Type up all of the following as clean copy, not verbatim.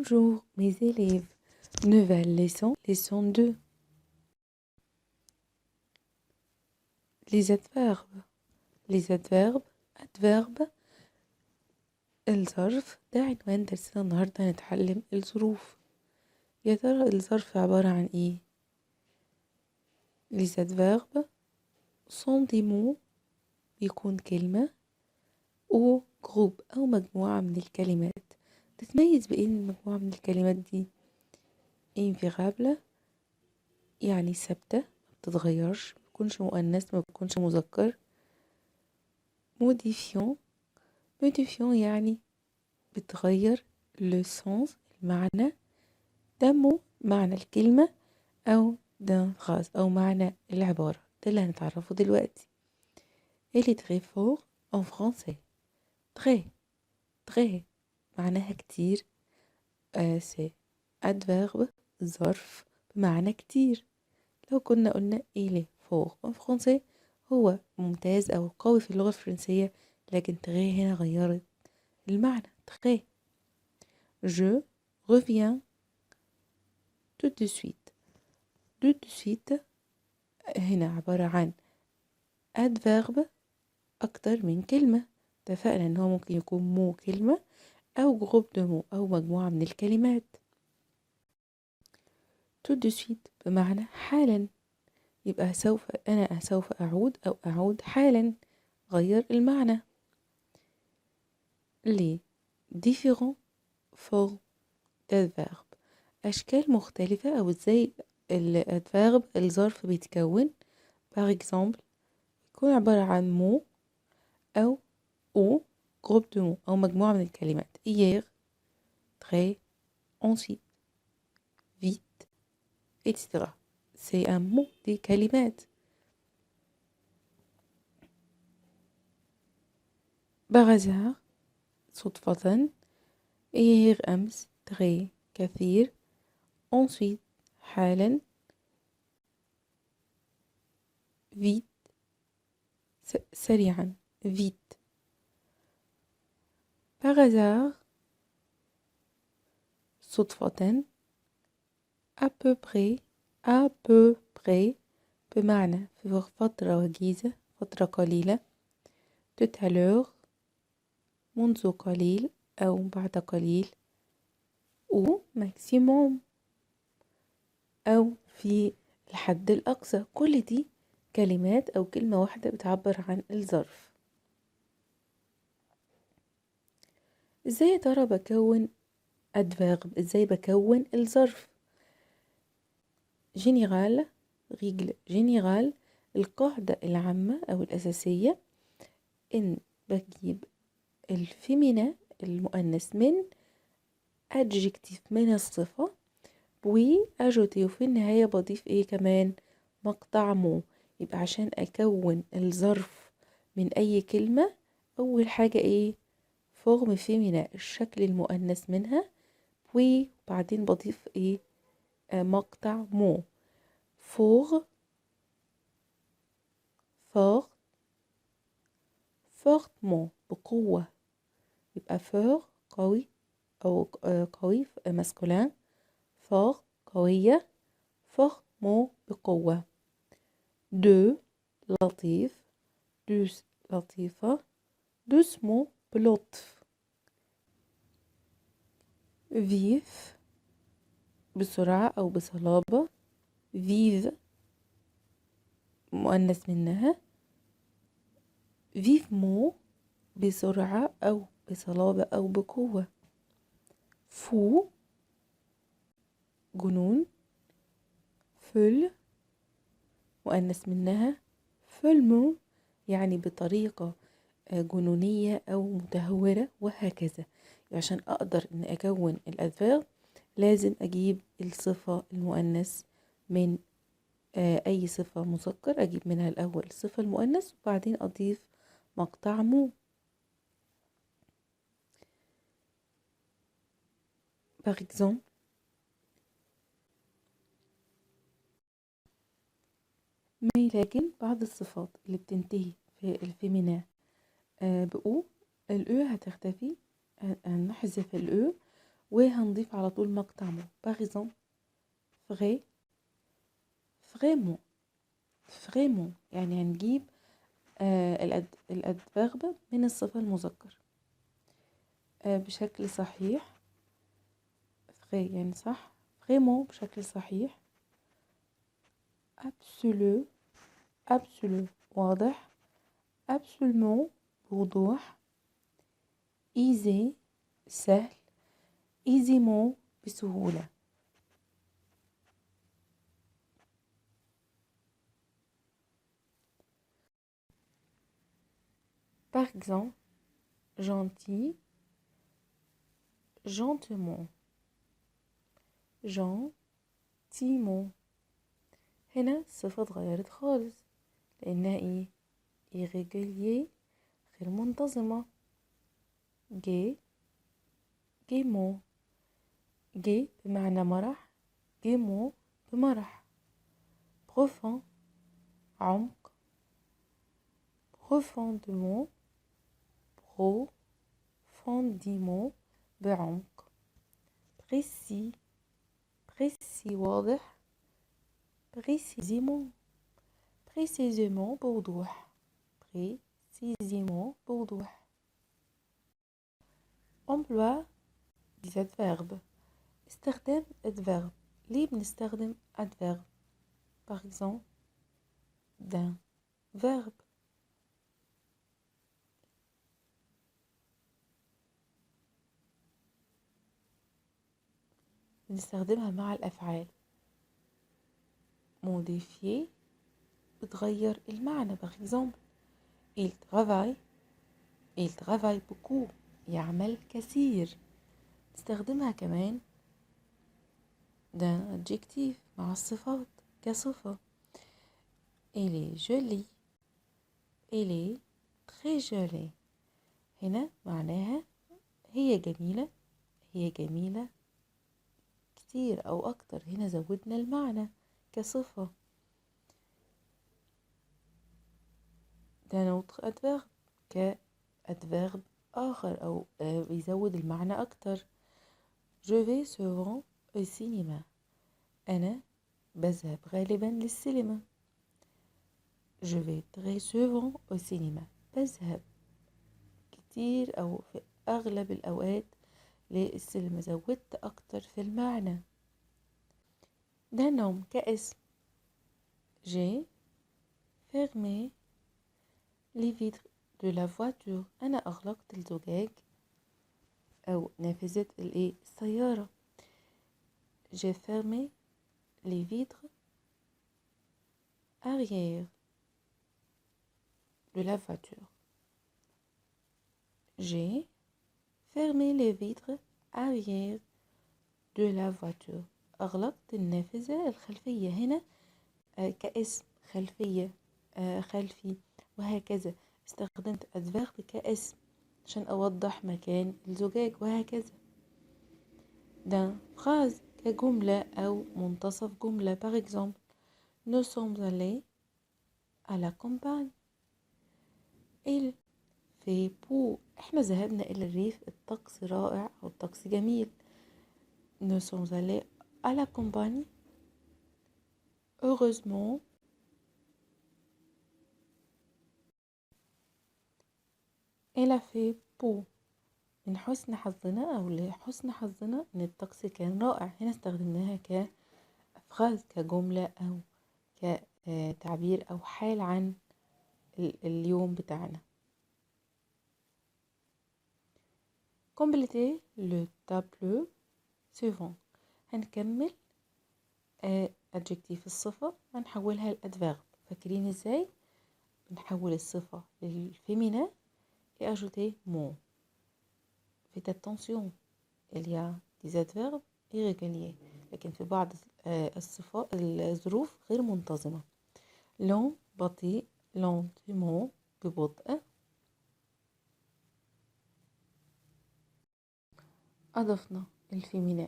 Bonjour mes élèves. Nouvelle leçon, leçon 2. Les adverbes. Les adverbes. adverbe الظرف ده عنوان درسنا النهاردة. هنتعلم الظروف. يا ترى الظرف عبارة عن ايه؟ Les adverbes sont des mots بيكون كلمة أو جروب أو مجموعة من الكلمات. تتميز بإيه المجموعة من الكلمات دي؟ invariable يعني ثابتة مبتتغيرش، مبيكونش مؤنث مبيكونش مذكر. modifiant يعني بتغير le sens المعنى دمو معنى الكلمة أو d'un phrase أو معنى العبارة. ده اللي هنتعرفه دلوقتي. Elle est très fort en français. très معناها كتير. c'est adverbe ظرف بمعنى كتير. لو كنا قلنا il est fort en français هو ممتاز أو قوي في اللغة الفرنسية، لكن très هنا غيرت المعنى. très. Je reviens tout de suite. tout de suite هنا عبارة عن adverbe أكتر من كلمة. اتفقنا إن هو ممكن يكون مو كلمة أو groupe de mots أو مجموعة من الكلمات. tout de suite بمعنى حالا، يبقى سوف أعود أو أعود حالا. غير المعنى. les différents formes d'adverbe أشكال مختلفة أو إزاي الأدفيرب الظرف بيتكون. par exemple يكون عبارة عن مو أو groupe de mots أو مجموعة من الكلمات. hier, très, ensuite, vite, etc. c'est un mot دي كلمات. par hasard صدفة. hier أمس très كثير. ensuite حالا. vite سريعا vite. par hasard صدفة. à peu près بمعنى في فترة وجيزة فترة قليلة. tout à l'heure منذ قليل أو بعد قليل. أو maximum أو في الحد الأقصى. كل دي كلمات أو كلمة واحدة بتعبر عن الظرف. ازاي يا ترى بكون adverb؟ ازاي بكون الظرف؟ جينيرال ريجل جينيرال القاعدة العامة أو الأساسية إن بجيب الفيمينا المؤنث من adjective من الصفة وأجوتي وفي النهاية بضيف إيه كمان؟ مقطع مو. يبقى عشان أكون الظرف من أي كلمة أول حاجة إيه؟ فورم فيمينا الشكل المؤنث منها وبعدين بضيف إيه؟ مقطع مو. فور فورتمون بقوة. يبقى فور قوي أو قوي ماسكولين. فور قوية. فورتمون بقوة. دو لطيف. دوس لطيفة. دوسمون بلطف. فيف بسرعة أو بصلابة. فيف مؤنث منها. فيفمون بسرعة أو بصلابة أو بقوة. فو جنون. فل مؤنث منها. فلمو يعني بطريقة جنونية أو متهورة وهكذا. عشان أقدر أن أكون الأدفيرب لازم أجيب الصفة المؤنث من أي صفة مذكر أجيب منها الأول الصفة المؤنث وبعدين أضيف مقطع مو. par exemple لكن بعض الصفات اللي بتنتهي في الفيمينا بأو الأو هتختفي. هنحذف الأو وهنضيف على طول مقطع مو. par exemple vrai vraiment vraiment، يعني هنجيب الادفيرب من الصفة المذكر بشكل صحيح. vrai يعني صح، vraiment بشكل صحيح، absolu absolu واضح، absolument بوضوح، easy سهل، aisément بسهولة. par exemple gentil gentiment gentiment. هنا الصفة اتغيرت خالص لأنها ايه؟ irrégulier غير منتظمة. gai gaiement gai بمعنى مرح، gaiement بمرح. profond عمق، profondément profondément بعمق. précis précis واضح، précisément précisément بوضوح، précisément بوضوح. emploi des adverbes. استخدام adverbe. ليه بنستخدم adverbe؟ par exemple d'un verbe. بنستخدمها مع الأفعال. modifier بتغير المعنى. par exemple il travaille beaucoup يعمل كثير. نستخدمها كمان d'un adjectif مع الصفات كصفة. il est joli il est très joli. هنا معناها هي جميلة، هي جميلة كتير أو أكتر. هنا زودنا المعنى كصفة. ده autre adverbe كadverbe آخر أو بيزود المعنى أكتر. je vais souvent au cinéma. أنا بذهب غالبا للسينما. je vais très souvent au cinéma. بذهب كتير أو في أغلب الأوقات للسينما. زودت أكتر في المعنى. ده نوم كاسم. j'ai fermé les vitres de la voiture. أنا أغلقت الزجاج أو نافذة السيارة. j'ai fermé les vitres arrière de la voiture. j'ai fermé les vitres arrière de la voiture. أغلقت النافذة الخلفية. هنا كاسم خلفية خلفي وهكذا. استخدمت adverb كاسم عشان أوضح مكان الزجاج وهكذا. d'un phrase كجملة أو منتصف جملة. par exemple nous sommes allés à la campagne il fait beau. احنا ذهبنا إلى الريف، الطقس رائع أو الطقس جميل. nous sommes allés à la campagne heureusement il a fait beau. من حسن حظنا أو لحسن حظنا إن الطقس كان رائع. هنا استخدمناها كفراز كجملة أو كتعبير أو حال عن اليوم بتاعنا. compléter le tableau suivant. هنكمل adjectif الصفة هنحولها لأدفيرب. فاكرين ازاي بنحول الصفة للفيمينا et ajouter mon. faites attention il y a des adverbes irréguliers لكن في بعض الصفات الظروف غير منتظمة. لون بطيء lentement ببطء. أضفنا الفيمينا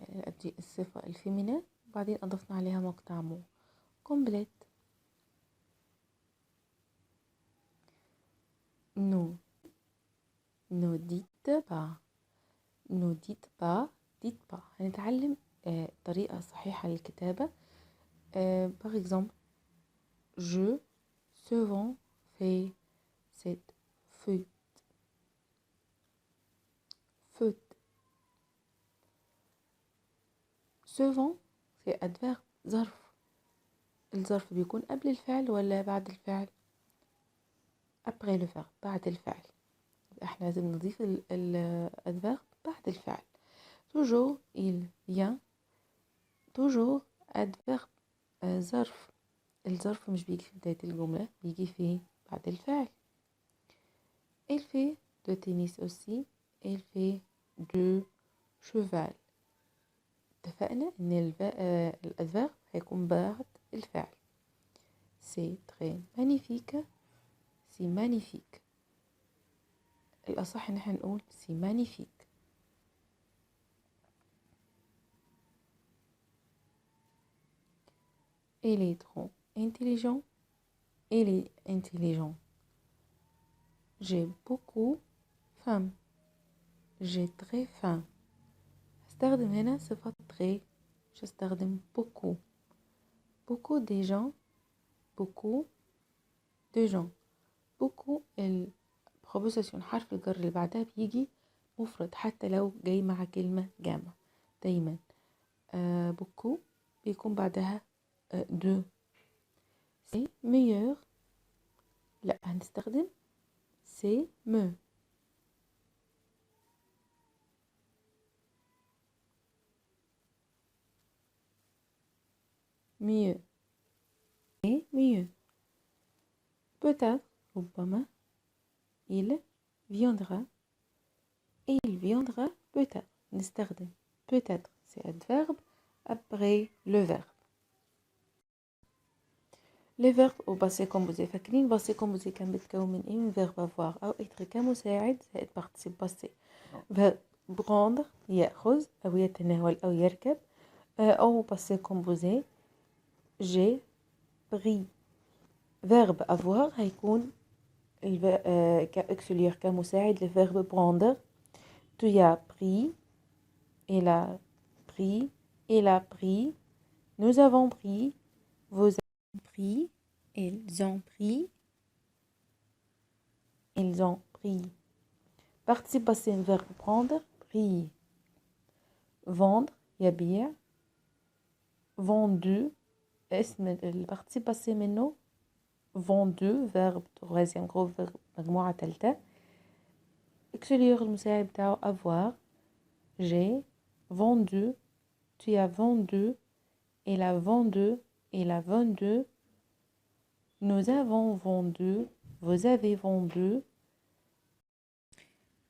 الصفة الفيمينا وبعدين أضفنا عليها مقطع مو. كومبليت. ne dites pas dites pas. هنتعلم طريقة صحيحة للكتابة. par exemple, je souvent fais cette faute. faute. souvent c'est adverbe ظرف. الظرف بيكون قبل الفعل ولا بعد الفعل؟ après le verbe، بعد الفعل. احنا لازم نضيف الادفيرب بعد الفعل. toujours il vient. toujours adverbe ظرف. الظرف مش بيجي في بداية الجملة، بيجي في بعد الفعل. il fait de tennis aussi. il fait de cheval. اتفقنا ان الادفيرب هيكون بعد الفعل. c'est très magnifique. c'est magnifique. الأصح إن احنا نقول c'est magnifique. il est trop intelligent. il est intelligent. j'ai beaucoup faim. j'ai très faim. هستخدم هنا صفة très. مش هستخدم beaucoup. beaucoup des gens. beaucoup de gens. beaucoup البروبوزيشن حرف الجر اللي بعدها بيجي مفرد حتى لو جاي مع كلمة جامع دايما. beaucoup بيكون بعدها de. c'est meilleur. لا هنستخدم c'est mieux. mieux. et mieux. peut-être ربما. il viendra. il viendra peut-être. نستخدم peut-être c'est adverbe après le verbe. les verbes au passé composé. فاكرين passé composé كان بيتكون من ايه؟ من verbe avoir او être كمساعد زائد participe passé. verbe prendre يأخذ او يتناول او يركب. او passé composé j'ai pris. verbe avoir هيكون كأكسولير كمساعد للverbe prendre. tu as pris. il a pris. il a pris. nous avons pris. vous avez pris. ils ont pris. ils ont pris. participe passé verbe prendre pris. vendre يبيع. vendu اسم الparticipe passé منه vendu verbe troisième groupe verbe مجموعة تالتة. auxiliaire المساعد بتاعه avoir. j'ai vendu. tu as vendu. il a vendu. il a vendu. nous avons vendu. vous avez vendu.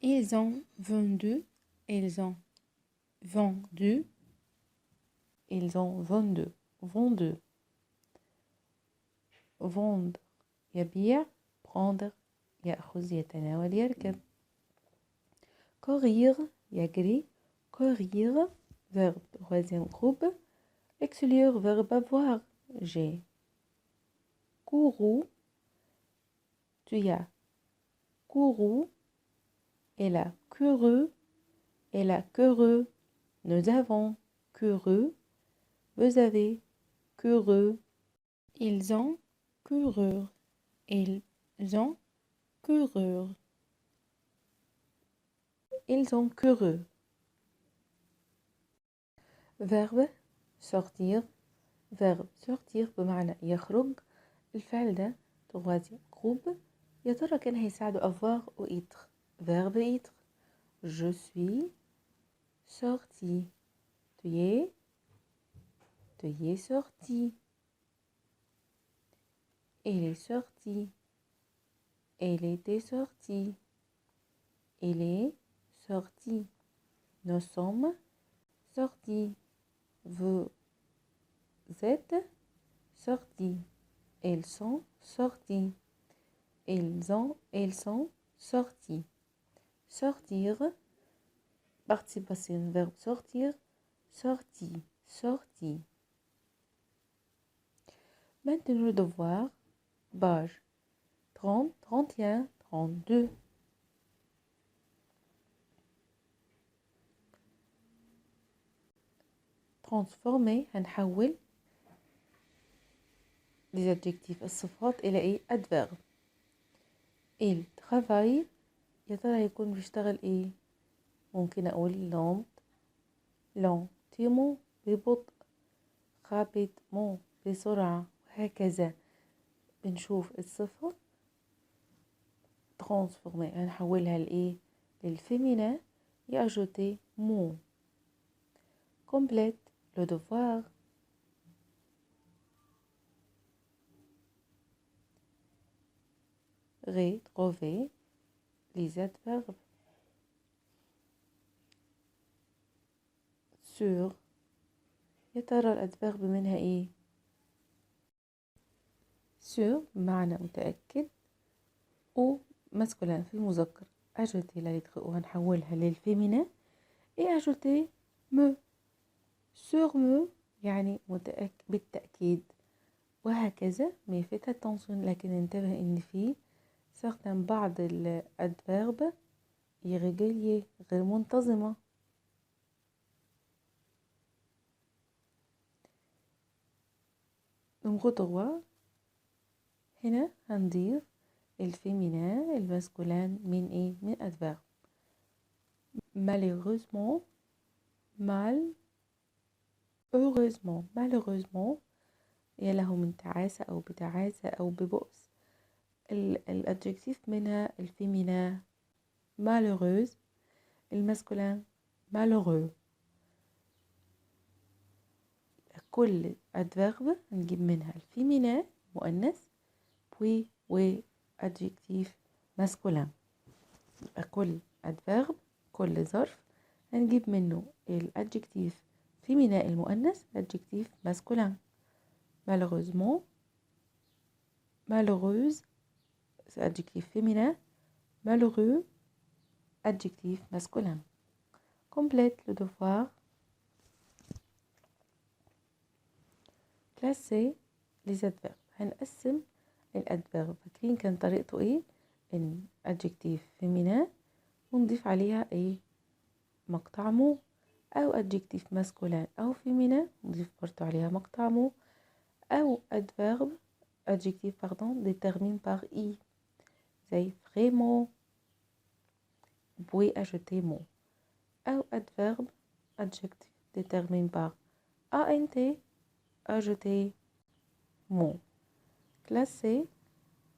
ils ont vendu. ils ont vendu. ils ont vendu. vendu. vendre يبيع. prendre يأخذ يتناول يركب. courir يجري. courir verbe troisième groupe. auxiliaire verbe avoir. j'ai couru. tu as couru. elle a couru. elle a couru. nous avons couru. vous avez couru. ils ont couru. ils ont couru. ils ont couru. verbe sortir. verbe sortir بمعنى يخرج. الفعل ده troisième groupe. يا ترى كان هيساعده avoir ou être؟ verbe être. je suis sorti. tu es sorti. il est sorti. elle était sortie. il est sorti. nous sommes sortis. vous êtes sortis. ils sont sortis. ils sont sortis. sortir participe passé verbe sortir sorti. sorti. maintenant le devoir page 30 31 32. transformer هنحول les adjectifs الصفات إلى إيه؟ adverbe. il travaille يا ترى هيكون بيشتغل إيه؟ ممكن أقول lentement ببطء، rapidement بسرعة، وهكذا. بنشوف الصفة transformer هنحولها لإيه؟ للفيمينا et ajouter mon. Complète le devoir. Retrouver les adverbes. Sur يا ترى الأدفيرب منها إيه؟ sur بمعنى متأكد، أو masculin في المذكر. ajouter la lettre O هنحولها للفيمينا et ajouter me. sur me يعني بالتأكيد، وهكذا. mais faites attention، لكن انتبه إن في certains بعض الأدفيرب irrégulier غير منتظمة. numéro 3 هنا هنضيف الفيمينا الماسكولين من ايه؟ من adverbe. malheureusement malheureusement يا له من تعاسة أو بتعاسة أو ببؤس. الادجكتيف منها الفيمينا malheureuse، الماسكولين malheureux. كل adverbe نجيب منها الفيمينا مؤنث puis و adjectif masculin. كل adverbe كل ظرف هنجيب منه الادجكتيف فيمينا المؤنث adjectif masculin. malheureusement malheureuse adjectif féminin، malheureux adjectif masculin. Complète le devoir. classer les adverbes. هنقسم الادفيرب. فاكرين كان طريقته ايه؟ ان adjective féminin ونضيف عليها ايه؟ مقطع مو، او adjective masculin او féminin نضيف برضو عليها مقطع مو، او adjective déterminé par i زي vraiment puis ajouter mot، او adjective déterminé par ant ajouter mot. classer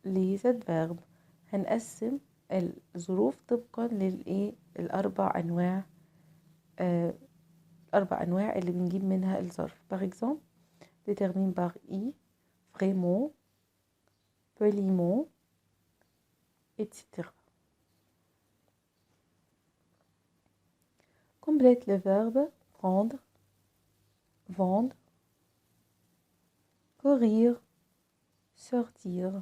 les adverbes. هنقسم الظروف طبقا للايه؟ الاربع انواع الاربع انواع اللي بنجيب منها الظرف. par exemple déterminé par i، vraiment، poliment، etc. complète le verbe prendre، vendre، courir، sortir.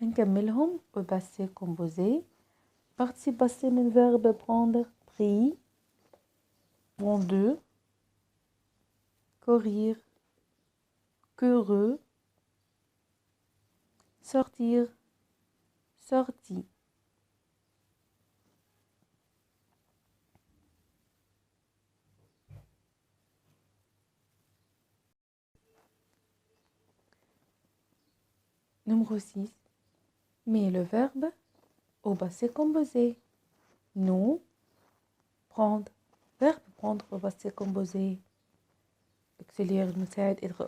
هنكملهم au passé composé. participe passé من verbe prendre pris، vendu، courir، couru، sortir، sorti. Numéro 6. Mais le verbe au passé composé. Nous, prendre. verbe prendre au passé composé. auxiliaire المساعد être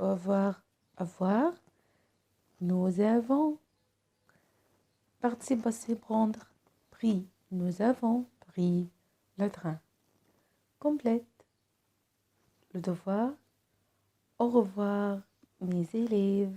avoir. Nous avons. participe passé prendre. pris. Nous avons pris le train. complète le devoir. Au revoir mes élèves.